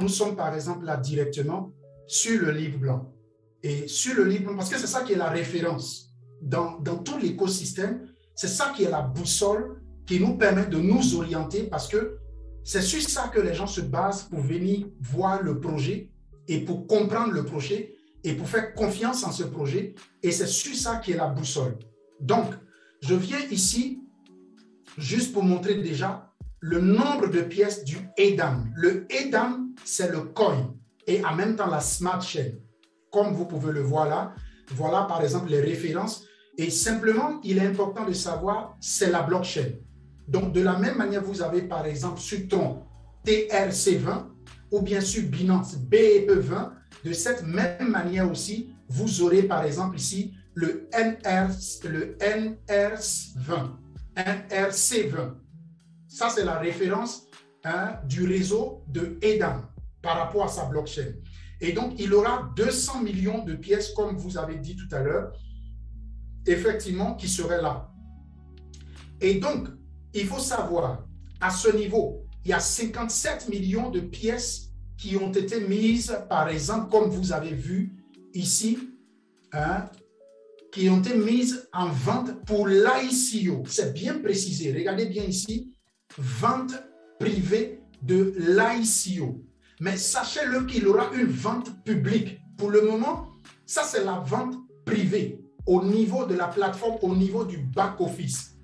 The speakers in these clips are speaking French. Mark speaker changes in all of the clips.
Speaker 1: Nous sommes par exemple là directement sur le livre blanc. Et sur le livre blanc, parce que c'est ça qui est la référence dans tout l'écosystème, c'est ça qui est la boussole qui nous permet de nous orienter, parce que c'est sur ça que les gens se basent pour venir voir le projet et pour comprendre le projet et pour faire confiance en ce projet. Et c'est sur ça qui est la boussole. Donc, je viens ici juste pour montrer déjà le nombre de pièces du EDAM. Le EDAM, c'est le coin et en même temps la smart chain. Comme vous pouvez le voir là, voilà par exemple les références. Et simplement, il est important de savoir, c'est la blockchain. Donc, de la même manière, vous avez par exemple sur Tron TRC20 ou bien sur Binance BEP20. De cette même manière aussi, vous aurez par exemple ici le NRC20. Ça, c'est la référence du réseau de EDAM par rapport à sa blockchain. Et donc, il aura 200 millions de pièces, comme vous avez dit tout à l'heure, effectivement, qui seraient là. Et donc, il faut savoir, à ce niveau, il y a 57 millions de pièces qui ont été mises, par exemple, comme vous avez vu ici, qui ont été mises en vente pour l'ICO. C'est bien précisé. Regardez bien ici, vente privée de l'ICO. Mais sachez-le qu'il y aura une vente publique. Pour le moment, ça c'est la vente privée au niveau de la plateforme, au niveau du back-office.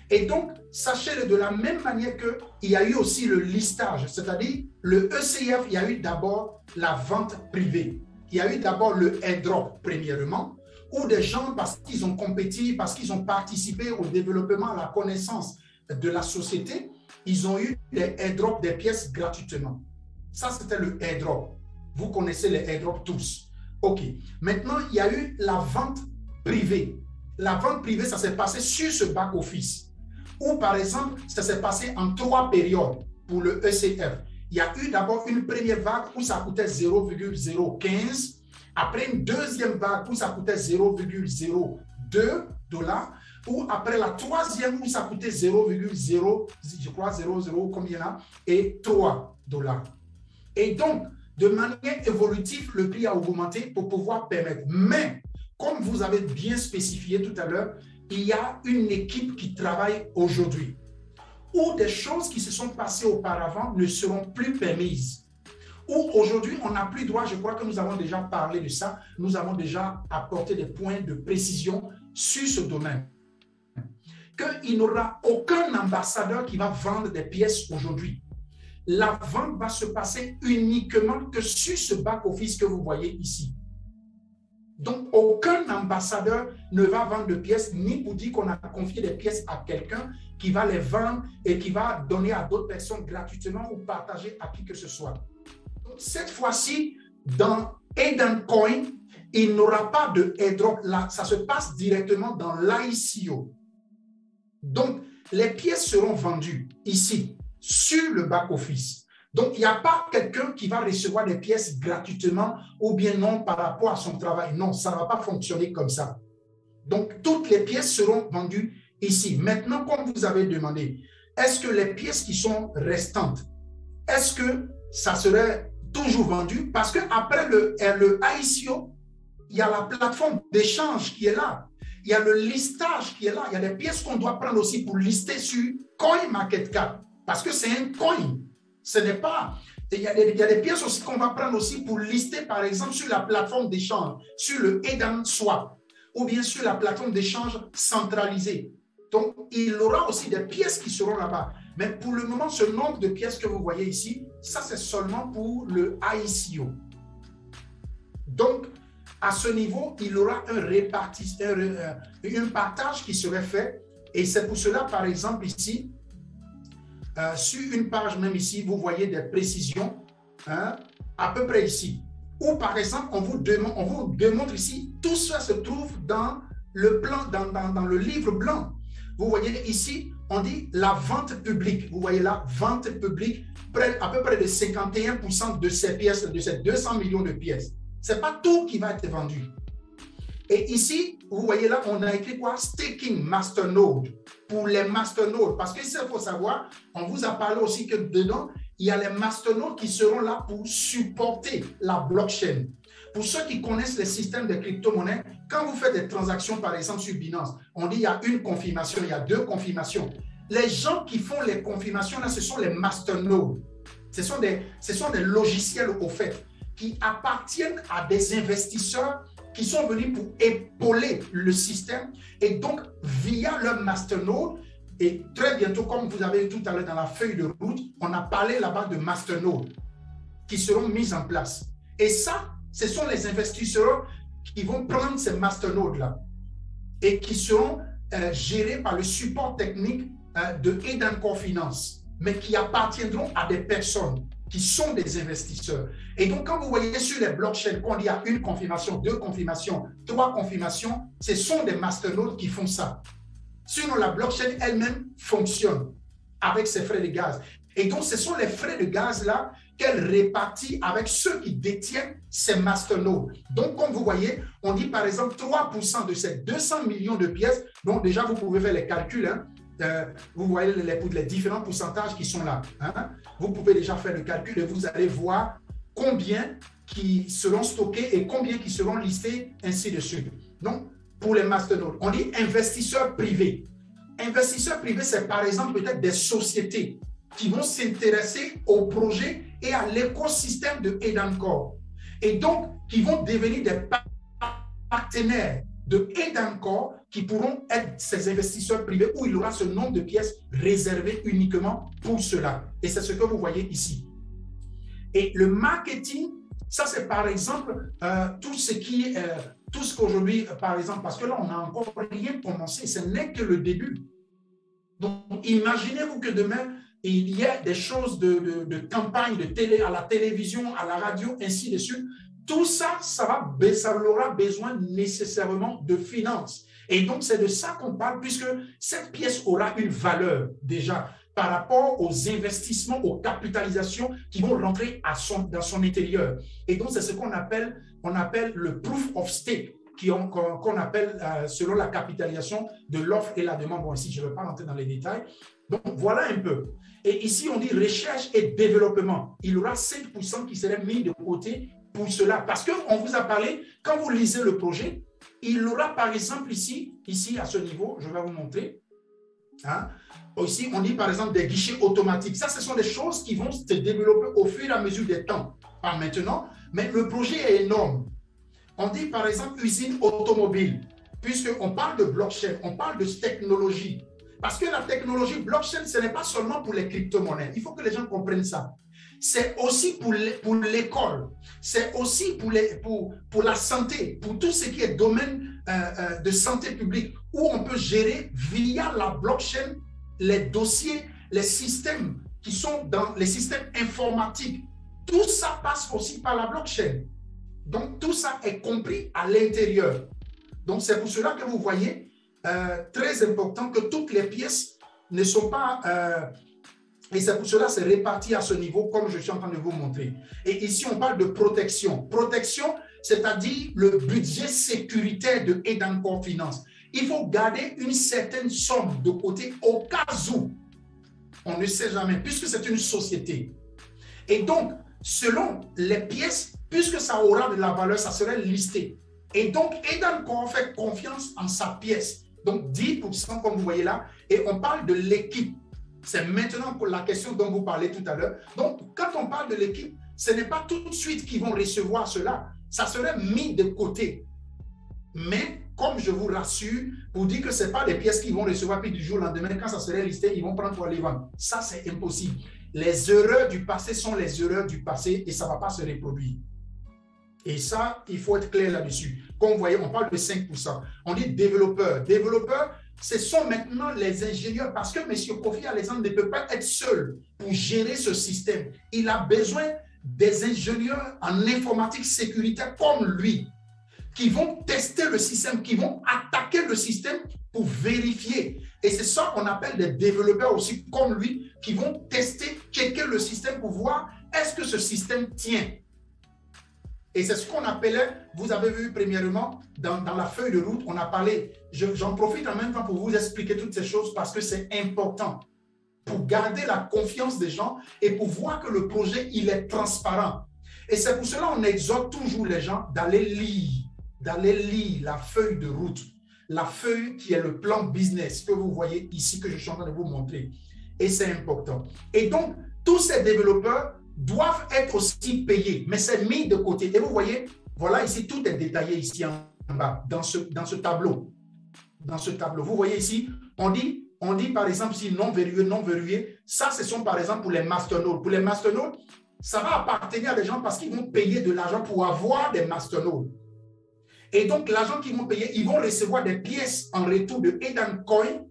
Speaker 1: Et donc, sachez-le de la même manière qu'il y a eu aussi le listage, c'est-à-dire le ECF, il y a eu d'abord la vente privée. Il y a eu d'abord le airdrop, premièrement, où des gens, parce qu'ils ont compétit, parce qu'ils ont participé au développement, à la connaissance de la société, ils ont eu des airdrops, des pièces gratuitement. Ça, c'était le airdrop. Vous connaissez les airdrops tous. OK. Maintenant, il y a eu la vente privée. La vente privée, ça s'est passé sur ce back-office. Ou par exemple, ça s'est passé en 3 périodes pour le ECF. Il y a eu d'abord une première vague où ça coûtait 0,015. Après une deuxième vague où ça coûtait 0,02 $. Ou après la troisième où ça coûtait 0,0, je crois 0,0 combien là, et 3 $. Et donc, de manière évolutive, le prix a augmenté pour pouvoir permettre. Mais, comme vous avez bien spécifié tout à l'heure, il y a une équipe qui travaille aujourd'hui, où des choses qui se sont passées auparavant ne seront plus permises. Où aujourd'hui, on n'a plus droit, je crois que nous avons déjà parlé de ça, nous avons déjà apporté des points de précision sur ce domaine. Qu'il n'y aura aucun ambassadeur qui va vendre des pièces aujourd'hui. La vente va se passer uniquement que sur ce back-office que vous voyez ici. Donc, aucun ambassadeur ne va vendre de pièces, ni pour dire qu'on a confié des pièces à quelqu'un qui va les vendre et qui va donner à d'autres personnes gratuitement ou partager à qui que ce soit. Donc, cette fois-ci, dans Eden Coin, il n'y aura pas de airdrop. Là, ça se passe directement dans l'ICO. Donc, les pièces seront vendues ici, sur le back-office. Donc, il n'y a pas quelqu'un qui va recevoir des pièces gratuitement ou bien non par rapport à son travail. Non, ça ne va pas fonctionner comme ça. Donc, toutes les pièces seront vendues ici. Maintenant, comme vous avez demandé, est-ce que les pièces qui sont restantes, est-ce que ça serait toujours vendu? Parce qu'après le ICO, il y a la plateforme d'échange qui est là. Il y a le listage qui est là. Il y a des pièces qu'on doit prendre aussi pour lister sur CoinMarketCap. Parce que c'est un coin. Ce n'est pas... Il y a des pièces aussi qu'on va prendre aussi pour lister, par exemple, sur la plateforme d'échange, sur le EDAM Swap, ou bien sur la plateforme d'échange centralisée. Donc, il y aura aussi des pièces qui seront là-bas. Mais pour le moment, ce nombre de pièces que vous voyez ici, ça, c'est seulement pour le ICO. Donc, à ce niveau, il y aura un partage qui serait fait. Et c'est pour cela, par exemple, ici, sur une page même ici, vous voyez des précisions, à peu près ici. Ou par exemple, on vous démontre ici, tout ça se trouve dans le plan, dans le livre blanc. Vous voyez ici, on dit la vente publique. Vous voyez là, vente publique, à peu près de 51% de ces pièces, de ces 200 millions de pièces. Ce n'est pas tout qui va être vendu. Et ici, vous voyez là, on a écrit quoi? Staking masternode pour les masternodes. Parce que il faut savoir, on vous a parlé aussi que dedans, il y a les masternodes qui seront là pour supporter la blockchain. Pour ceux qui connaissent les systèmes de crypto-monnaies, quand vous faites des transactions, par exemple, sur Binance, on dit il y a une confirmation, il y a deux confirmations. Les gens qui font les confirmations, là, ce sont les masternodes. Ce sont des logiciels, au fait, qui appartiennent à des investisseurs qui sont venus pour épauler le système. Et donc, via leur masternode, et très bientôt, comme vous avez vu tout à l'heure dans la feuille de route, on a parlé là-bas de masternodes qui seront mis en place. Et ça, ce sont les investisseurs qui vont prendre ces masternodes-là et qui seront gérés par le support technique de Edencore Finance, mais qui appartiendront à des personnes qui sont des investisseurs. Et donc, quand vous voyez sur les blockchains, quand il y a une confirmation, deux confirmations, trois confirmations, ce sont des masternodes qui font ça. Sinon, la blockchain elle-même fonctionne avec ses frais de gaz. Et donc, ce sont les frais de gaz-là qu'elle répartit avec ceux qui détiennent ces masternodes. Donc, comme vous voyez, on dit par exemple 3% de ces 200 millions de pièces. Donc, déjà, vous pouvez faire les calculs. Vous voyez les différents pourcentages qui sont là. Vous pouvez déjà faire le calcul et vous allez voir combien qui seront stockés et combien qui seront listés, ainsi de suite. Donc, pour les masternodes, on dit investisseurs privés. Investisseurs privés, c'est par exemple peut-être des sociétés qui vont s'intéresser au projet et à l'écosystème de Edencore. Et donc, qui vont devenir des partenaires de Edencore qui pourront être ces investisseurs privés où il y aura ce nombre de pièces réservées uniquement pour cela. Et c'est ce que vous voyez ici. Et le marketing, ça c'est par exemple tout ce qu'aujourd'hui, par exemple, parce que là on n'a encore rien commencé, ce n'est que le début. Donc imaginez-vous que demain, il y a des choses de campagne de télé, à la télévision, à la radio, ainsi de suite. Tout ça, ça aura besoin nécessairement de finances. Et donc, c'est de ça qu'on parle, puisque cette pièce aura une valeur déjà par rapport aux investissements, aux capitalisations qui vont rentrer dans son intérieur. Et donc, c'est ce qu'on appelle le proof of stake, qu'on appelle selon la capitalisation de l'offre et la demande. Bon, ici, je ne vais pas rentrer dans les détails. Donc, voilà un peu. Et ici, on dit recherche et développement. Il y aura 5% qui seraient mis de côté pour cela. Parce qu'on vous a parlé, quand vous lisez le projet, il y aura par exemple ici à ce niveau, je vais vous montrer. Ici, on dit par exemple des guichets automatiques. Ça, ce sont des choses qui vont se développer au fur et à mesure des temps. Pas maintenant, mais le projet est énorme. On dit par exemple usine automobile, puisqu'on parle de blockchain, on parle de technologie. Parce que la technologie blockchain, ce n'est pas seulement pour les crypto-monnaies. Il faut que les gens comprennent ça. C'est aussi pour l'école, c'est aussi pour la santé, pour tout ce qui est domaine de santé publique, où on peut gérer via la blockchain les dossiers, les systèmes qui sont dans les systèmes informatiques. Tout ça passe aussi par la blockchain. Donc, tout ça est compris à l'intérieur. Donc, c'est pour cela que vous voyez, très important que toutes les pièces ne sont pas... et c'est pour cela que c'est réparti à ce niveau, comme je suis en train de vous montrer. Et ici, on parle de protection. Protection, c'est-à-dire le budget sécuritaire de Edencore Finance. Il faut garder une certaine somme de côté au cas où. On ne sait jamais, puisque c'est une société. Et donc, selon les pièces, puisque ça aura de la valeur, ça serait listé. Et donc, Edencore fait confiance en sa pièce. Donc, 10%, comme vous voyez là. Et on parle de l'équipe. C'est maintenant pour la question dont vous parlez tout à l'heure. Donc, quand on parle de l'équipe, ce n'est pas tout de suite qu'ils vont recevoir cela. Ça serait mis de côté. Mais, comme je vous rassure, pour dire que ce n'est pas des pièces qu'ils vont recevoir, puis du jour au lendemain, quand ça serait listé, ils vont prendre pour les vendre. Ça, c'est impossible. Les erreurs du passé sont les erreurs du passé et ça ne va pas se reproduire. Et ça, il faut être clair là-dessus. Comme vous voyez, on parle de 5%. On dit développeurs. Développeurs, ce sont maintenant les ingénieurs, parce que M. Kofi Alexandre ne peut pas être seul pour gérer ce système. Il a besoin des ingénieurs en informatique sécuritaire comme lui, qui vont tester le système, qui vont attaquer le système pour vérifier. Et c'est ça qu'on appelle des développeurs aussi comme lui, qui vont tester, checker le système pour voir est-ce que ce système tient. Et c'est ce qu'on appelait, vous avez vu premièrement, dans la feuille de route, on a parlé, j'en profite en même temps pour vous expliquer toutes ces choses parce que c'est important pour garder la confiance des gens et pour voir que le projet, il est transparent. Et c'est pour cela qu'on exhorte toujours les gens d'aller lire la feuille de route, la feuille qui est le plan business que vous voyez ici, que je suis en train de vous montrer. Et c'est important. Et donc, tous ces développeurs doivent être aussi payés, mais c'est mis de côté. Et vous voyez, voilà ici, tout est détaillé ici en bas, dans ce tableau. Dans ce tableau. Vous voyez ici, on dit par exemple, si non verrouillé, ça, ce sont par exemple pour les masternodes. Pour les masternodes, ça va appartenir à des gens parce qu'ils vont payer de l'argent pour avoir des masternodes. Et donc, l'argent qu'ils vont payer, ils vont recevoir des pièces en retour de Eden Coin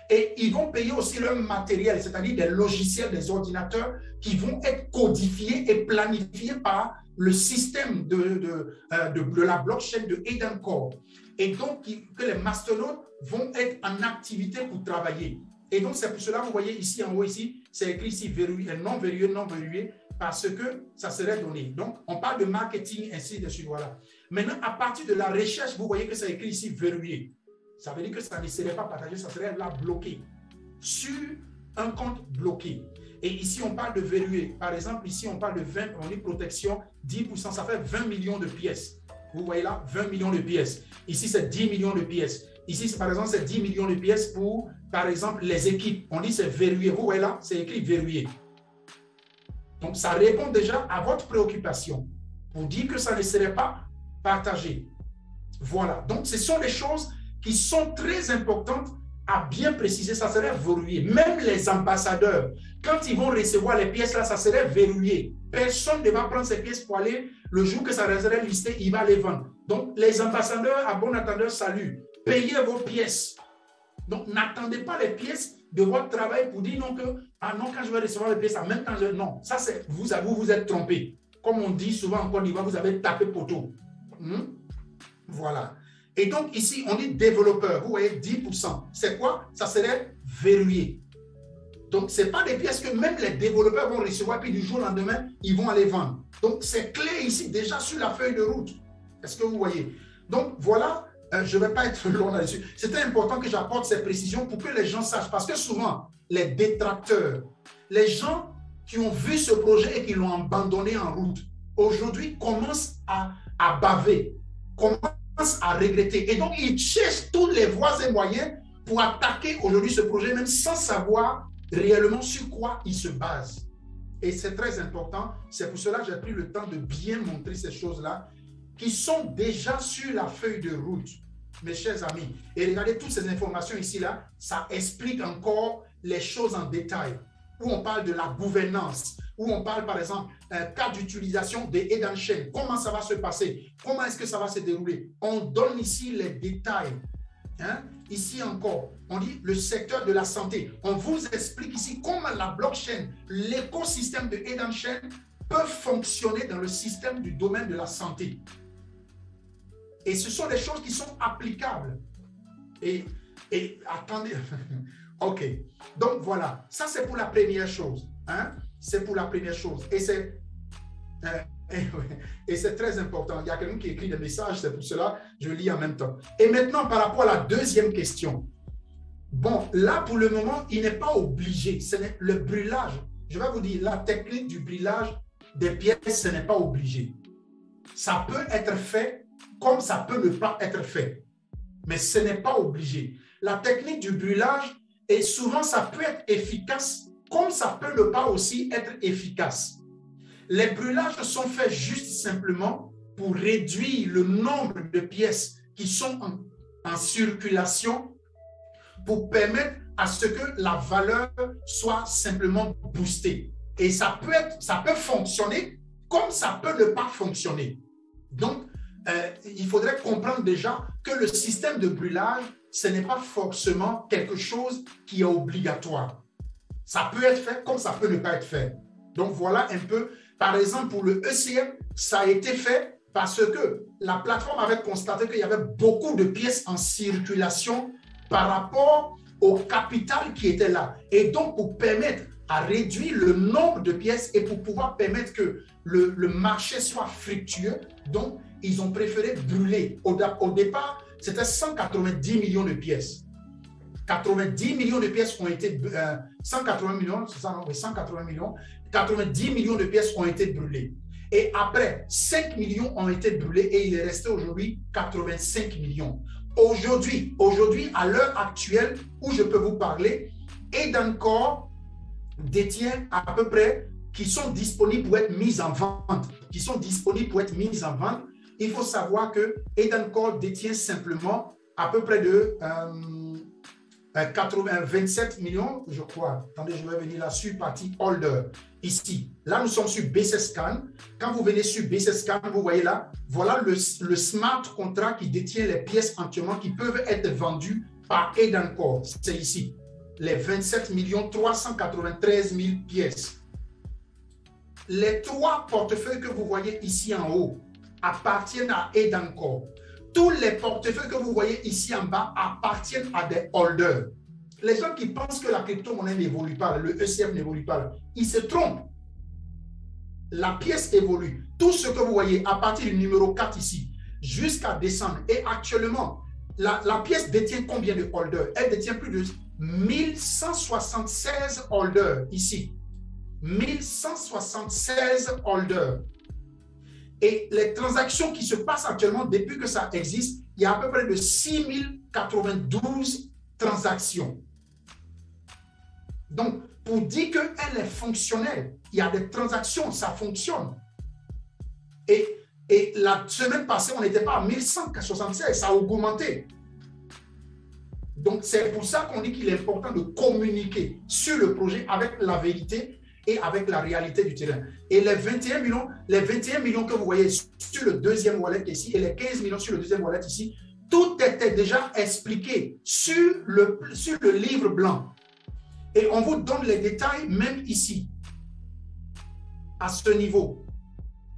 Speaker 1: et ils vont payer aussi leur matériel, c'est-à-dire des logiciels, des ordinateurs qui vont être codifiés et planifiés par le système de la blockchain de Eden Core. Et donc, que les masternodes vont être en activité pour travailler. Et donc, c'est pour cela, vous voyez ici en haut, ici, c'est écrit ici verrouillé, non verrouillé, parce que ça serait donné. Donc, on parle de marketing, ainsi de suite, voilà. Maintenant, à partir de la recherche, vous voyez que c'est écrit ici verrouillé. Ça veut dire que ça ne serait pas partagé, ça serait là bloqué, sur un compte bloqué. Et ici, on parle de verrouillé. Par exemple, ici, on parle de 20, on dit protection, 10%, ça fait 20 millions de pièces. Vous voyez là, 20 millions de pièces. Ici, c'est 10 millions de pièces. Ici, par exemple, c'est 10 millions de pièces pour, par exemple, les équipes. On dit c'est verrouillé. Vous voyez là, c'est écrit verrouillé. Donc, ça répond déjà à votre préoccupation pour dire que ça ne serait pas partagé. Voilà. Donc, ce sont des choses qui sont très importantes à bien préciser. Ça serait verrouillé. Même les ambassadeurs, quand ils vont recevoir les pièces là, ça serait verrouillé. Personne ne va prendre ces pièces pour aller, le jour que ça serait listé, il va les vendre. Donc, les ambassadeurs, à bon entendeur, salut. Payez vos pièces. Donc, n'attendez pas les pièces de votre travail pour dire non que, ah non, quand je vais recevoir les pièces, en même temps, non, ça c'est, vous êtes trompé. Comme on dit souvent en Côte d'Ivoire, vous avez tapé poteau. Voilà. Et donc, ici, on dit développeur. Vous voyez, 10%. C'est quoi? Ça serait verrouillé. Donc, ce n'est pas des pièces que même les développeurs vont recevoir, puis du jour au lendemain, ils vont aller vendre. Donc, c'est clé ici, déjà sur la feuille de route. Est-ce que vous voyez? Donc, voilà, je ne vais pas être long là-dessus. C'était important que j'apporte ces précisions pour que les gens sachent. Parce que souvent, les détracteurs, les gens qui ont vu ce projet et qui l'ont abandonné en route, aujourd'hui, commencent à baver, commencent à regretter. Et donc, ils cherchent toutes les voies et moyens pour attaquer aujourd'hui ce projet, même sans savoir réellement sur quoi il se base. Et c'est très important. C'est pour cela que j'ai pris le temps de bien montrer ces choses-là qui sont déjà sur la feuille de route, mes chers amis. Et regardez toutes ces informations ici-là, ça explique encore les choses en détail, où on parle de la gouvernance, où on parle par exemple cas d'utilisation des Hidden Chain, comment ça va se passer, comment est-ce que ça va se dérouler. On donne ici les détails. Ici encore, on dit le secteur de la santé. On vous explique ici comment la blockchain, l'écosystème de Hidden Chain peut fonctionner dans le système du domaine de la santé. Et ce sont des choses qui sont applicables. Et attendez, ok. Donc voilà, ça c'est pour la première chose. C'est pour la première chose. Et c'est très important. Il y a quelqu'un qui écrit des messages, c'est pour cela que je lis en même temps. Et maintenant, par rapport à la deuxième question. Bon, là, pour le moment, il n'est pas obligé. Le brûlage, je vais vous dire, la technique du brûlage des pièces, ce n'est pas obligé. Ça peut être fait comme ça peut ne pas être fait. Mais ce n'est pas obligé. La technique du brûlage, et souvent, ça peut être efficace comme ça peut ne pas aussi être efficace. Les brûlages sont faits juste simplement pour réduire le nombre de pièces qui sont en circulation pour permettre à ce que la valeur soit simplement boostée. Et ça peut fonctionner comme ça peut ne pas fonctionner. Donc, il faudrait comprendre déjà que le système de brûlage, ce n'est pas forcément quelque chose qui est obligatoire. Ça peut être fait comme ça peut ne pas être fait. Donc, voilà un peu. Par exemple, pour le ECM, ça a été fait parce que la plateforme avait constaté qu'il y avait beaucoup de pièces en circulation par rapport au capital qui était là. Et donc, pour permettre à réduire le nombre de pièces et pour pouvoir permettre que le marché soit fructueux. Donc, ils ont préféré brûler. Au départ, c'était 190 millions de pièces. 90 millions de pièces ont été... 180 millions, c'est ça, non? Oui, 180 millions. 90 millions de pièces ont été brûlées. Et après, 5 millions ont été brûlés et il est resté aujourd'hui 85 millions. Aujourd'hui, à l'heure actuelle où je peux vous parler, Edencore détient à peu près, qui sont disponibles pour être mis en vente. Il faut savoir que Edencore détient simplement à peu près de 27 millions, je crois. Attendez, je vais venir là sur partie holder. Ici, là, nous sommes sur BC Scan. Quand vous venez sur BC Scan, vous voyez là, voilà le smart contract qui détient les pièces entièrement qui peuvent être vendues par Edencore. C'est ici, les 27 393 000 pièces. Les 3 portefeuilles que vous voyez ici en haut appartiennent à Edencore. Tous les portefeuilles que vous voyez ici en bas appartiennent à des holders. Les gens qui pensent que la crypto-monnaie n'évolue pas, le ECF n'évolue pas, ils se trompent. La pièce évolue. Tout ce que vous voyez à partir du numéro 4 ici, jusqu'à décembre, et actuellement, la pièce détient combien de holders? Elle détient plus de 1176 holders ici. 1176 holders. Et les transactions qui se passent actuellement, depuis que ça existe, il y a à peu près de 6092 transactions. Donc, pour dire qu'elle est fonctionnelle, il y a des transactions, ça fonctionne. Et la semaine passée, on n'était pas à 1176, ça a augmenté. Donc, c'est pour ça qu'on dit qu'il est important de communiquer sur le projet avec la vérité et avec la réalité du terrain. Et les 21 millions que vous voyez sur le deuxième wallet ici et les 15 millions sur le deuxième wallet ici, tout était déjà expliqué sur le livre blanc. Et on vous donne les détails même ici, à ce niveau.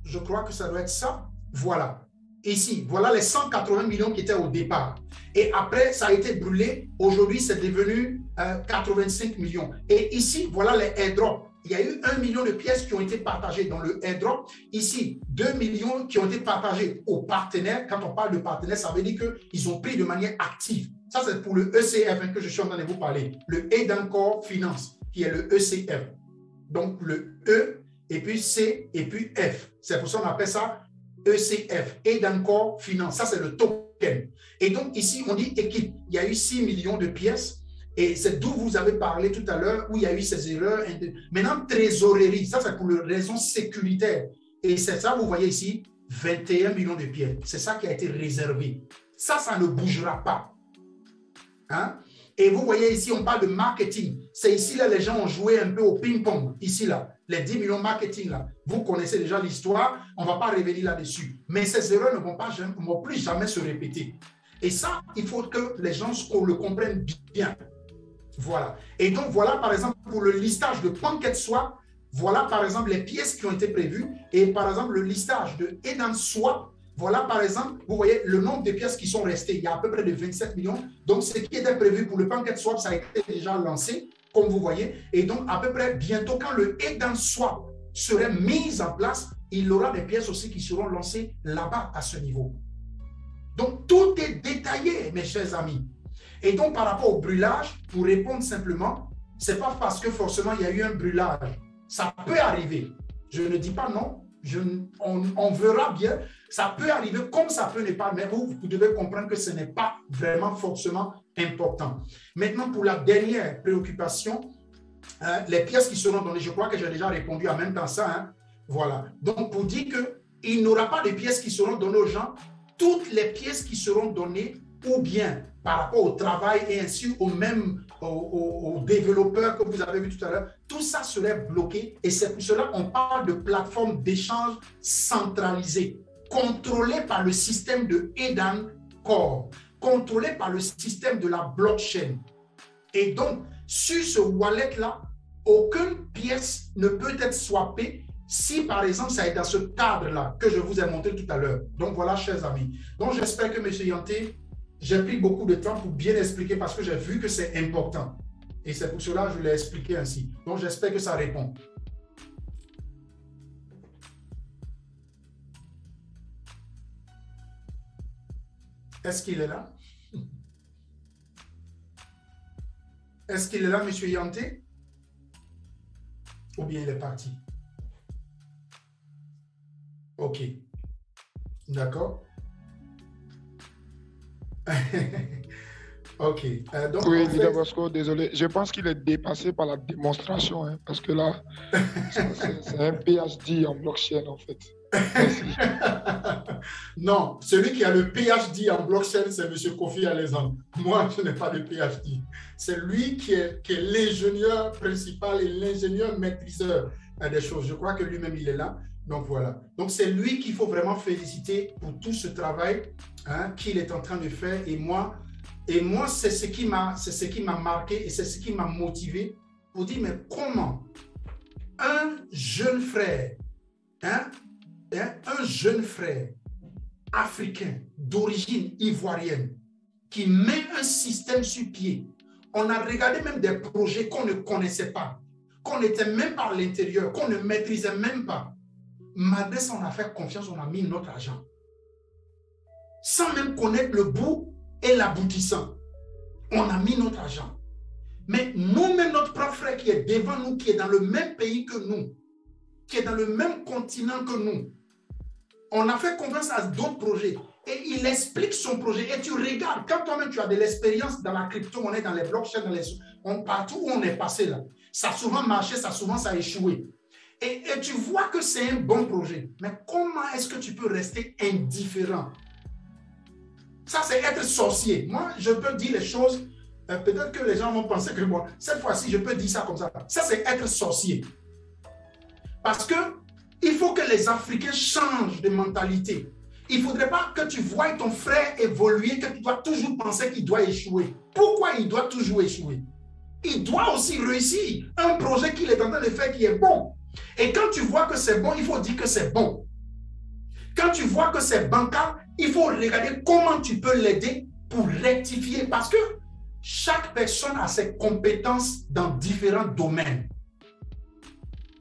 Speaker 1: Je crois que ça doit être ça. Voilà. Ici, voilà les 180 millions qui étaient au départ. Et après, ça a été brûlé. Aujourd'hui, c'est devenu 85 millions. Et ici, voilà les airdrops. Il y a eu 1 million de pièces qui ont été partagées dans le airdrop. Ici, 2 millions qui ont été partagés aux partenaires. Quand on parle de partenaires, ça veut dire qu'ils ont pris de manière active. Ça, c'est pour le ECF que je suis en train de vous parler. Le Edencore Finance, qui est le ECF. Donc, le E, et puis C, et puis F. C'est pour ça qu'on appelle ça ECF, Edencore Finance. Ça, c'est le token. Et donc, ici, on dit équipe. Il y a eu 6 millions de pièces. Et c'est d'où vous avez parlé tout à l'heure, où il y a eu ces erreurs. Maintenant, trésorerie, ça c'est pour les raisons sécuritaires. Et c'est ça, vous voyez ici, 21 millions de pièces. C'est ça qui a été réservé. Ça ne bougera pas. Hein? Et vous voyez ici, on parle de marketing. C'est ici, là, les gens ont joué un peu au ping-pong. Ici, là, les 10 millions de marketing, là. Vous connaissez déjà l'histoire. On ne va pas revenir là-dessus. Mais ces erreurs ne vont plus jamais se répéter. Et ça, il faut que les gens le comprennent bien. Voilà. Et donc, voilà, par exemple, pour le listage de PancakeSwap, voilà, par exemple, les pièces qui ont été prévues. Et par exemple, le listage de EdenSwap, voilà, par exemple, vous voyez le nombre de pièces qui sont restées. Il y a à peu près de 27 millions. Donc, ce qui était prévu pour le PancakeSwap, ça a été déjà lancé, comme vous voyez. Et donc, à peu près bientôt, quand le EdenSwap serait mis en place, il y aura des pièces aussi qui seront lancées là-bas à ce niveau. Donc, tout est détaillé, mes chers amis. Et donc, par rapport au brûlage, pour répondre simplement, ce n'est pas parce que forcément il y a eu un brûlage. Ça peut arriver. Je ne dis pas non. On verra bien. Ça peut arriver comme ça peut ne pas. Mais vous devez comprendre que ce n'est pas vraiment forcément important. Maintenant, pour la dernière préoccupation, les pièces qui seront données, je crois que j'ai déjà répondu en même temps ça. Hein. Voilà. Donc, pour dire qu'il n'y aura pas de pièces qui seront données aux gens, toutes les pièces qui seront données ou bien par rapport au travail et ainsi aux développeurs que vous avez vu tout à l'heure, tout ça serait bloqué et c'est pour cela qu'on parle de plateforme d'échange centralisée, contrôlée par le système de Edencore, contrôlée par le système de la blockchain. Et donc, sur ce wallet-là, aucune pièce ne peut être swappée si, par exemple, ça est dans ce cadre-là que je vous ai montré tout à l'heure. Donc, voilà, chers amis. Donc, j'espère que M. Yanté, j'ai pris beaucoup de temps pour bien expliquer parce que j'ai vu que c'est important. Et c'est pour cela que je l'ai expliqué ainsi. Donc, j'espère que ça répond. Est-ce qu'il est là? Est-ce qu'il est là, M. Yanté? Ou bien il est parti? OK. D'accord. OK. Donc,
Speaker 2: Oui,
Speaker 1: en fait...
Speaker 2: Leader Bosco, désolé. Je pense qu'il est dépassé par la démonstration, hein, parce que là, c'est un PhD en blockchain, en fait. Merci.
Speaker 1: Non, celui qui a le PhD en blockchain, c'est M. Kofi Alexandre. Moi, je n'ai pas de PhD. C'est lui qui est l'ingénieur principal et l'ingénieur maîtriseur des choses. Je crois que lui-même, il est là. Donc, voilà. Donc, c'est lui qu'il faut vraiment féliciter pour tout ce travail qu'il est en train de faire. Et moi, c'est ce qui m'a marqué et c'est ce qui m'a motivé pour dire, mais comment un jeune frère, un jeune frère africain d'origine ivoirienne qui met un système sur pied. On a regardé même des projets qu'on ne connaissait pas, qu'on n'était même pas à l'intérieur, qu'on ne maîtrisait même pas. Malgré ça, on a fait confiance, on a mis notre argent. Sans même connaître le bout et l'aboutissant. On a mis notre argent. Mais nous-mêmes, notre propre frère qui est devant nous, qui est dans le même pays que nous, qui est dans le même continent que nous, on a fait confiance à d'autres projets. Et il explique son projet. Et tu regardes, quand toi-même tu as de l'expérience dans la crypto-monnaie, dans les blockchains, partout où on est passé là, ça a souvent marché, ça a échoué. Et tu vois que c'est un bon projet. Mais comment est-ce que tu peux rester indifférent? Ça, c'est être sorcier. Moi, je peux dire les choses, peut-être que les gens vont penser que moi, cette fois-ci, je peux dire ça comme ça. Ça, c'est être sorcier. Parce que il faut que les Africains changent de mentalité. Il ne faudrait pas que tu voies ton frère évoluer, que tu dois toujours penser qu'il doit échouer. Pourquoi il doit toujours échouer? Il doit aussi réussir un projet qu'il est en train de faire qui est bon. Et quand tu vois que c'est bon, il faut dire que c'est bon. Quand tu vois que c'est bancal, il faut regarder comment tu peux l'aider pour rectifier. Parce que chaque personne a ses compétences dans différents domaines.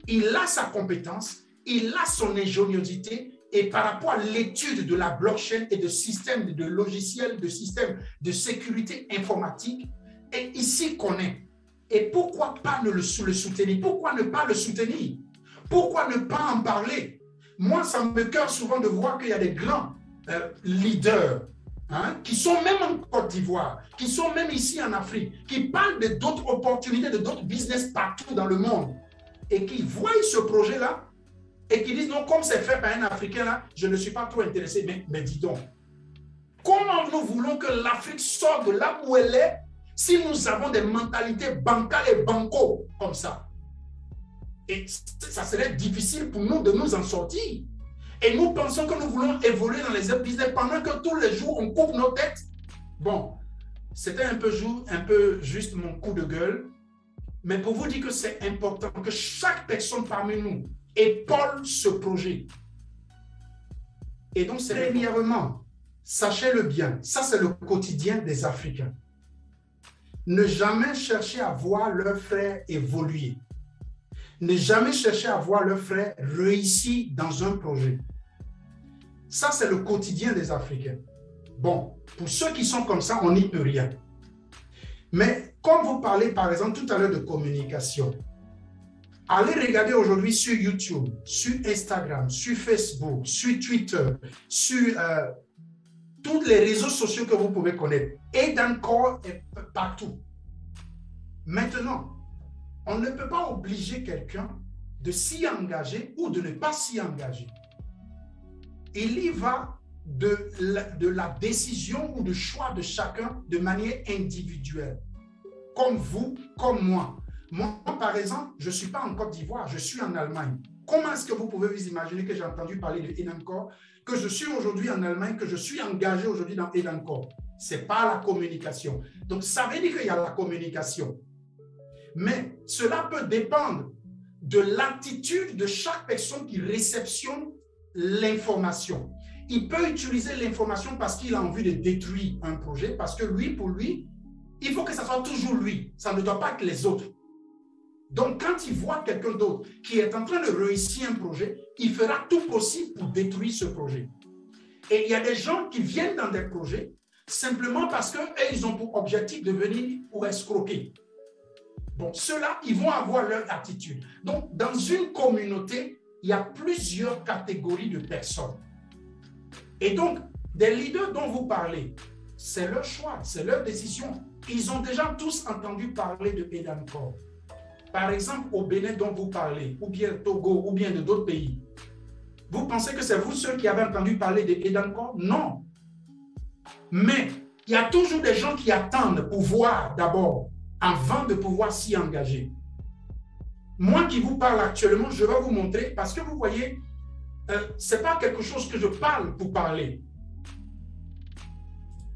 Speaker 1: Il a sa compétence, il a son ingéniosité et par rapport à l'étude de la blockchain et de systèmes de logiciels, de systèmes de sécurité informatique, et ici connaît. Et pourquoi pas le soutenir? Pourquoi ne pas le soutenir? Pourquoi ne pas en parler? Moi, ça me cœur souvent de voir qu'il y a des grands leaders qui sont même en Côte d'Ivoire, qui sont même ici en Afrique, qui parlent de d'autres opportunités, de d'autres business partout dans le monde, et qui voient ce projet-là, et qui disent non, comme c'est fait par un Africain là, je ne suis pas trop intéressé. Mais dis donc, comment nous voulons que l'Afrique sorte de là où elle est si nous avons des mentalités bancales et banco comme ça? Et ça serait difficile pour nous de nous en sortir. Et nous pensons que nous voulons évoluer dans les business pendant que tous les jours on coupe nos têtes. Bon, c'était un peu juste mon coup de gueule. Mais pour vous dire que c'est important que chaque personne parmi nous épaule ce projet. Et donc, c'est premièrement, sachez-le bien, ça c'est le quotidien des Africains. Ne jamais chercher à voir leurs frères évoluer. Ne jamais chercher à voir leurs frères réussir dans un projet. Ça, c'est le quotidien des Africains. Bon, pour ceux qui sont comme ça, on n'y peut rien. Mais comme vous parlez, par exemple, tout à l'heure de communication, allez regarder aujourd'hui sur YouTube, sur Instagram, sur Facebook, sur Twitter, sur tous les réseaux sociaux que vous pouvez connaître, et encore partout. Maintenant, on ne peut pas obliger quelqu'un de s'y engager ou de ne pas s'y engager. Il y va de la décision ou du choix de chacun de manière individuelle. Comme vous, comme moi. Moi, par exemple, je ne suis pas en Côte d'Ivoire, je suis en Allemagne. Comment est-ce que vous pouvez vous imaginer que j'ai entendu parler de Edencore, que je suis aujourd'hui en Allemagne, que je suis engagé aujourd'hui dans Edencore? Ce n'est pas la communication. Donc, ça veut dire qu'il y a la communication. Mais cela peut dépendre de l'attitude de chaque personne qui réceptionne l'information. Il peut utiliser l'information parce qu'il a envie de détruire un projet, parce que lui, pour lui, il faut que ça soit toujours lui. Ça ne doit pas être les autres. Donc, quand il voit quelqu'un d'autre qui est en train de réussir un projet, il fera tout possible pour détruire ce projet. Et il y a des gens qui viennent dans des projets simplement parce qu'ils ont pour objectif de venir pour escroquer. Bon, ceux-là, ils vont avoir leur attitude. Donc, dans une communauté, il y a plusieurs catégories de personnes. Et donc, des leaders dont vous parlez, c'est leur choix, c'est leur décision. Ils ont déjà tous entendu parler de Edancor. Par exemple, au Bénin dont vous parlez, ou bien Togo, ou bien de d'autres pays. Vous pensez que c'est vous ceux qui avez entendu parler de Edancor? Non. Mais il y a toujours des gens qui attendent pour voir d'abord, avant de pouvoir s'y engager. Moi qui vous parle actuellement, je vais vous montrer, parce que vous voyez, ce n'est pas quelque chose que je parle pour parler.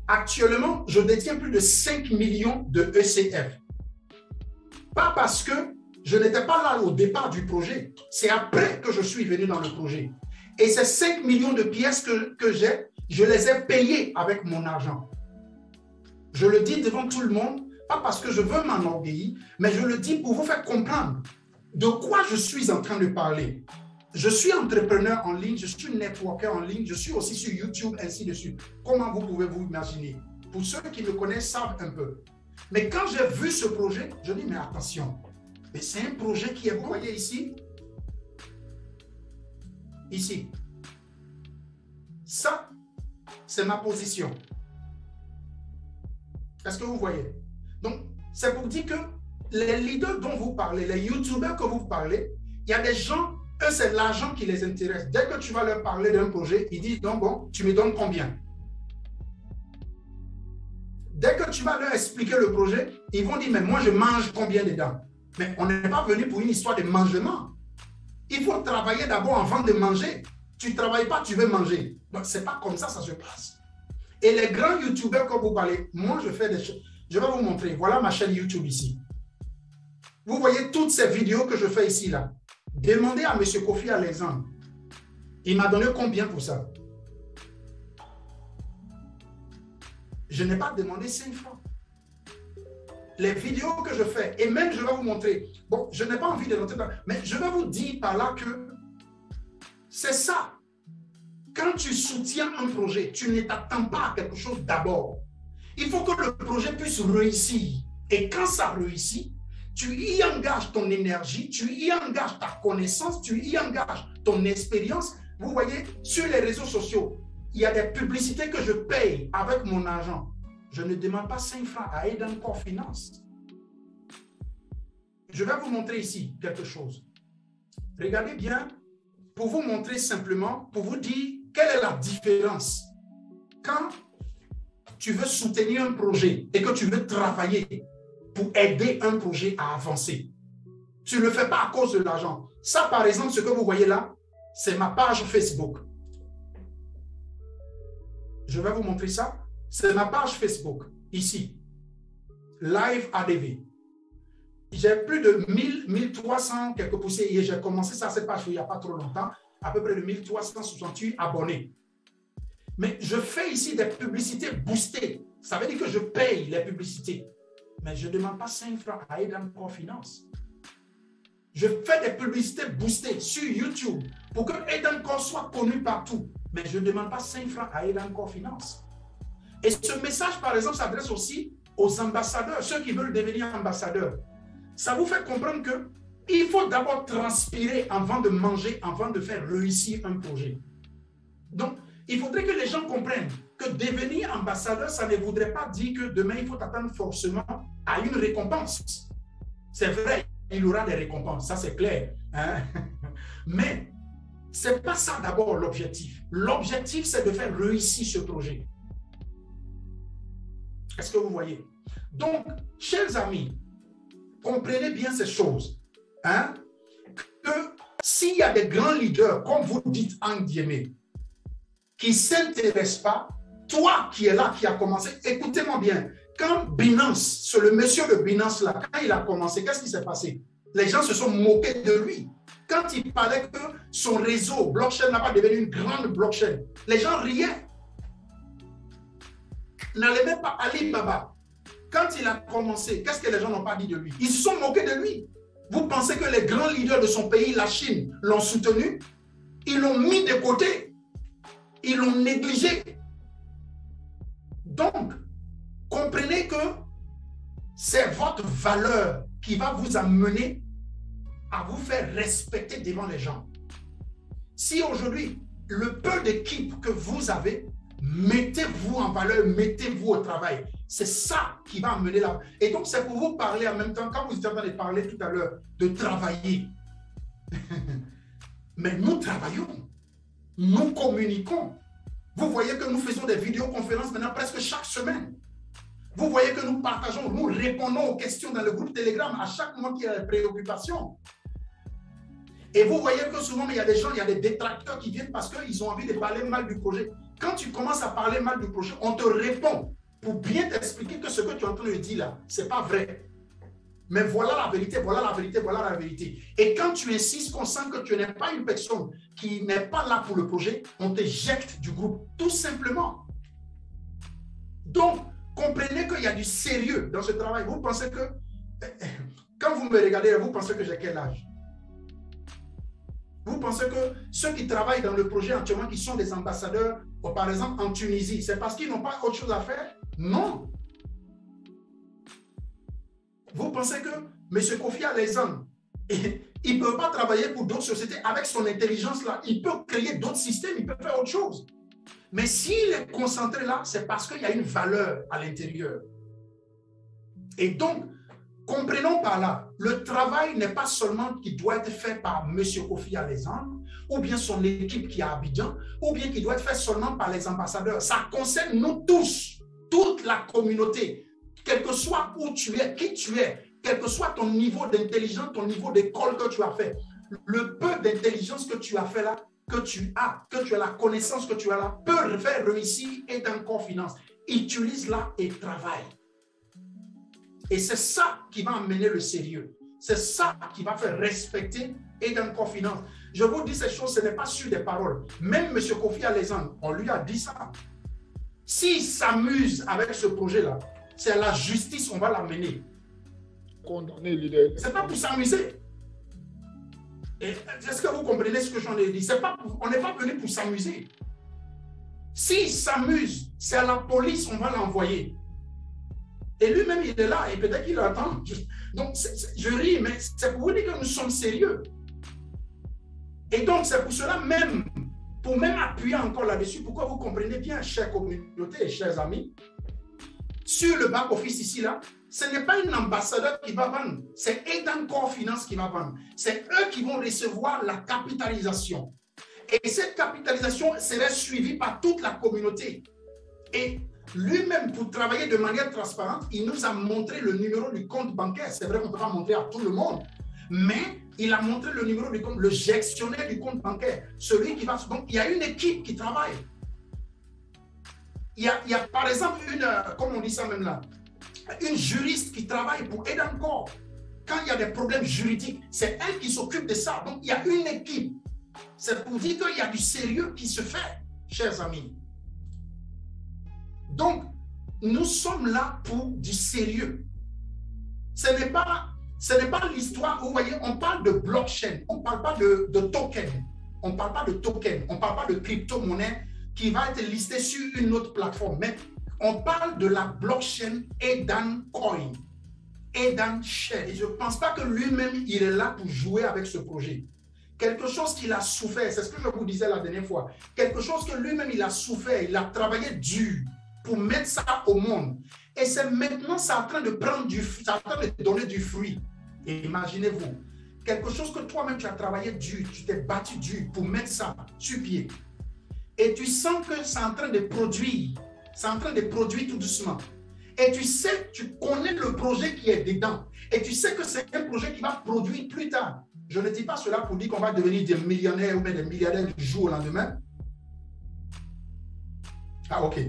Speaker 1: Actuellement, je détiens plus de 5 millions de ECF. Pas parce que je n'étais pas là au départ du projet, c'est après que je suis venu dans le projet. Et ces 5 millions de pièces que j'ai, je les ai payées avec mon argent. Je le dis devant tout le monde, pas parce que je veux m'enorgueillir, mais je le dis pour vous faire comprendre de quoi je suis en train de parler. Je suis entrepreneur en ligne, je suis networker en ligne, je suis aussi sur YouTube, ainsi de suite. Comment vous pouvez vous imaginer? Pour ceux qui me connaissent, savent un peu. Mais quand j'ai vu ce projet, je dis, mais attention, c'est un projet qui est, vous voyez ici, ici. Ça, c'est ma position. Est-ce que vous voyez? Donc, c'est pour dire que les leaders dont vous parlez, les YouTubers que vous parlez, il y a des gens, eux, c'est l'argent qui les intéresse. Dès que tu vas leur parler d'un projet, ils disent, donc bon, tu me donnes combien? Dès que tu vas leur expliquer le projet, ils vont dire, mais moi, je mange combien dedans? Mais on n'est pas venu pour une histoire de mangement. Il faut travailler d'abord avant de manger. Tu ne travailles pas, tu veux manger. Donc, ce n'est pas comme ça se passe. Et les grands YouTubers que vous parlez, moi, je fais des choses. Je vais vous montrer. Voilà ma chaîne YouTube ici. Vous voyez toutes ces vidéos que je fais ici, là. Demandez à M. Kofi Alexandre. Il m'a donné combien pour ça? Je n'ai pas demandé 5 francs. Les vidéos que je fais, et même je vais vous montrer, bon, je n'ai pas envie de rentrer dans, mais je vais vous dire par là que c'est ça. Quand tu soutiens un projet, tu ne t'attends pas à quelque chose d'abord. Il faut que le projet puisse réussir. Et quand ça réussit, tu y engages ton énergie, tu y engages ta connaissance, tu y engages ton expérience. Vous voyez, sur les réseaux sociaux, il y a des publicités que je paye avec mon argent. Je ne demande pas 5 francs à Edancor Finance. Je vais vous montrer ici quelque chose. Regardez bien, pour vous montrer simplement, pour vous dire quelle est la différence. Quand tu veux soutenir un projet et que tu veux travailler pour aider un projet à avancer, tu ne le fais pas à cause de l'argent. Ça, par exemple, ce que vous voyez là, c'est ma page Facebook. Je vais vous montrer ça. C'est ma page Facebook, ici. Live ADV. J'ai plus de 1300 quelques poussées. Et j'ai commencé ça, cette page il n'y a pas trop longtemps. À peu près de 1368 abonnés. Mais je fais ici des publicités boostées. Ça veut dire que je paye les publicités. Mais je ne demande pas 5 francs à Edancor Finance. Je fais des publicités boostées sur YouTube pour que Edancor soit connu partout. Mais je ne demande pas 5 francs à Edancor Finance. Et ce message, par exemple, s'adresse aussi aux ambassadeurs, ceux qui veulent devenir ambassadeurs. Ça vous fait comprendre qu'il faut d'abord transpirer avant de manger, avant de faire réussir un projet. Donc, il faudrait que les gens comprennent que devenir ambassadeur, ça ne voudrait pas dire que demain, il faut attendre forcément à une récompense. C'est vrai, il y aura des récompenses, ça c'est clair. Hein? Mais ce n'est pas ça d'abord l'objectif. L'objectif, c'est de faire réussir ce projet. Est-ce que vous voyez? Donc, chers amis, comprenez bien ces choses. Hein? Que s'il y a des grands leaders, comme vous dites en guillemets, qui ne s'intéressent pas, toi qui es là, qui a commencé, écoutez-moi bien, quand Binance, c'est le monsieur de Binance là, quand il a commencé, qu'est-ce qui s'est passé? Les gens se sont moqués de lui. Quand il parlait que son réseau, blockchain, n'a pas devenu une grande blockchain, les gens riaient. N'allez même pas Alibaba. quand il a commencé, qu'est-ce que les gens n'ont pas dit de lui? Ils se sont moqués de lui. Vous pensez que les grands leaders de son pays, la Chine, l'ont soutenu? Ils l'ont mis de côté. Ils l'ont négligé. Donc, comprenez que c'est votre valeur qui va vous amener à vous faire respecter devant les gens. Si aujourd'hui, le peu d'équipe que vous avez, mettez-vous en valeur, mettez-vous au travail. C'est ça qui va amener là. Et donc, c'est pour vous parler en même temps, quand vous étiez en train de parler tout à l'heure, de travailler. Mais nous travaillons. Nous communiquons. Vous voyez que nous faisons des vidéoconférences maintenant presque chaque semaine. Vous voyez que nous partageons, nous répondons aux questions dans le groupe Telegram à chaque moment qu'il y a des préoccupations. Et vous voyez que souvent, il y a des gens, il y a des détracteurs qui viennent parce qu'ils ont envie de parler mal du projet. Quand tu commences à parler mal du projet, on te répond pour bien t'expliquer que ce que tu es en train de dire là, ce n'est pas vrai. Mais voilà la vérité, voilà la vérité, voilà la vérité. Et quand tu insistes, qu'on sent que tu n'es pas une personne qui n'est pas là pour le projet, on te jette du groupe, tout simplement. Donc, comprenez qu'il y a du sérieux dans ce travail. Vous pensez que, quand vous me regardez, vous pensez que j'ai quel âge? Vous pensez que ceux qui travaillent dans le projet actuellement, qui sont des ambassadeurs, par exemple en Tunisie, c'est parce qu'ils n'ont pas autre chose à faire? Non. Vous pensez que M. Kofi Alaizan, il ne peut pas travailler pour d'autres sociétés avec son intelligence-là. Il peut créer d'autres systèmes, il peut faire autre chose. Mais s'il est concentré là, c'est parce qu'il y a une valeur à l'intérieur. Et donc, comprenons par là, le travail n'est pas seulement qui doit être fait par M. Kofi Alaizan, ou bien son équipe qui est à Abidjan, ou bien qui doit être fait seulement par les ambassadeurs. Ça concerne nous tous, toute la communauté, quel que soit où tu es, qui tu es, quel que soit ton niveau d'intelligence, ton niveau d'école que tu as fait, le peu d'intelligence que tu as fait là, que tu as la connaissance que tu as là, peut faire réussir et dans Confinance. Utilise-la et travaille. Et c'est ça qui va amener le sérieux. C'est ça qui va faire respecter et dans Confinance. Je vous dis ces choses, ce n'est pas sur des paroles. Même M. Kofi Alaizan, on lui a dit ça. S'il s'amuse avec ce projet-là, c'est à la justice, on va l'amener.
Speaker 2: Condamner l'idée.
Speaker 1: Ce n'est pas pour s'amuser. Est-ce que vous comprenez ce que j'en ai dit? On n'est pas venu pour s'amuser. S'il s'amuse, c'est à la police, on va l'envoyer. Et lui-même, il est là et peut-être qu'il attend. Donc, je ris, mais c'est pour vous dire que nous sommes sérieux. Et donc, c'est pour cela même, pour même appuyer encore là-dessus, pourquoi vous comprenez bien, chère communauté et chers amis, sur le back-office ici, là, ce n'est pas un ambassadeur qui va vendre, c'est Edan Core Finance qui va vendre. C'est eux qui vont recevoir la capitalisation. Et cette capitalisation serait suivie par toute la communauté. Et lui-même, pour travailler de manière transparente, il nous a montré le numéro du compte bancaire. C'est vrai qu'on ne peut pas montrer à tout le monde, mais il a montré le numéro du compte, le gestionnaire du compte bancaire, celui qui va... Donc, il y a une équipe qui travaille. Il y a par exemple, comme on dit ça même là, une juriste qui travaille pour Edan Core. Quand il y a des problèmes juridiques, c'est elle qui s'occupe de ça. Donc, il y a une équipe. C'est pour dire qu'il y a du sérieux qui se fait, chers amis. Donc, nous sommes là pour du sérieux. Ce n'est pas l'histoire, vous voyez, on parle de blockchain, on ne parle pas de token, on ne parle pas de token, on ne parle pas de crypto-monnaie qui va être listée sur une autre plateforme, mais on parle de la blockchain Edan Coin, Edan Share. Et je ne pense pas que lui-même, il est là pour jouer avec ce projet. Quelque chose qu'il a souffert, c'est ce que je vous disais la dernière fois, quelque chose que lui-même, il a souffert, il a travaillé dur pour mettre ça au monde. Et c'est maintenant, c'est en train de prendre ça en train de donner du fruit. Et imaginez-vous, quelque chose que toi-même, tu as travaillé dur, tu t'es battu dur pour mettre ça sur pied. Et tu sens que c'est en train de produire, c'est en train de produire tout doucement. Et tu sais, tu connais le projet qui est dedans. Et tu sais que c'est un projet qui va produire plus tard. Je ne dis pas cela pour dire qu'on va devenir des millionnaires ou des milliardaires du jour au lendemain. Ah, ok.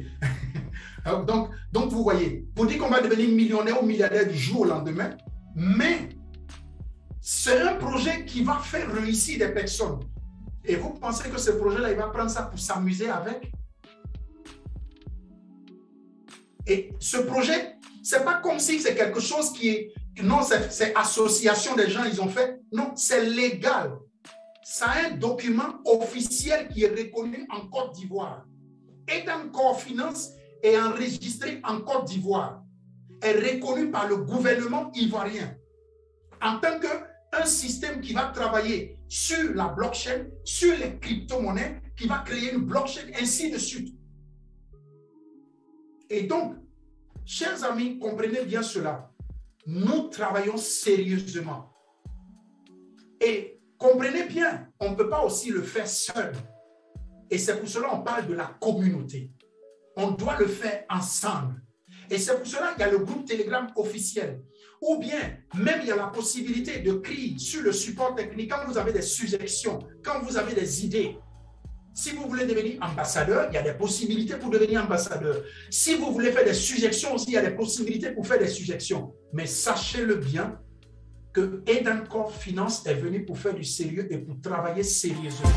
Speaker 1: Donc, vous voyez, pour dire qu'on va devenir millionnaire ou milliardaire du jour au lendemain, mais c'est un projet qui va faire réussir des personnes. Et vous pensez que ce projet-là, il va prendre ça pour s'amuser avec? Et ce projet, c'est pas comme si c'est quelque chose qui est, non, c'est association des gens, ils ont fait. Non, c'est légal. Ça a un document officiel qui est reconnu en Côte d'Ivoire. Edencore Finance est enregistré en Côte d'Ivoire, est reconnu par le gouvernement ivoirien en tant qu'un système qui va travailler sur la blockchain, sur les crypto-monnaies, qui va créer une blockchain, ainsi de suite. Et donc, chers amis, comprenez bien cela. Nous travaillons sérieusement. Et comprenez bien, on ne peut pas aussi le faire seul. Et c'est pour cela qu'on parle de la communauté. On doit le faire ensemble. Et c'est pour cela qu'il y a le groupe Telegram officiel. Ou bien, même il y a la possibilité de crier sur le support technique quand vous avez des suggestions, quand vous avez des idées. Si vous voulez devenir ambassadeur, il y a des possibilités pour devenir ambassadeur. Si vous voulez faire des suggestions aussi, il y a des possibilités pour faire des suggestions. Mais sachez-le bien que Edencore Finance est venu pour faire du sérieux et pour travailler sérieusement.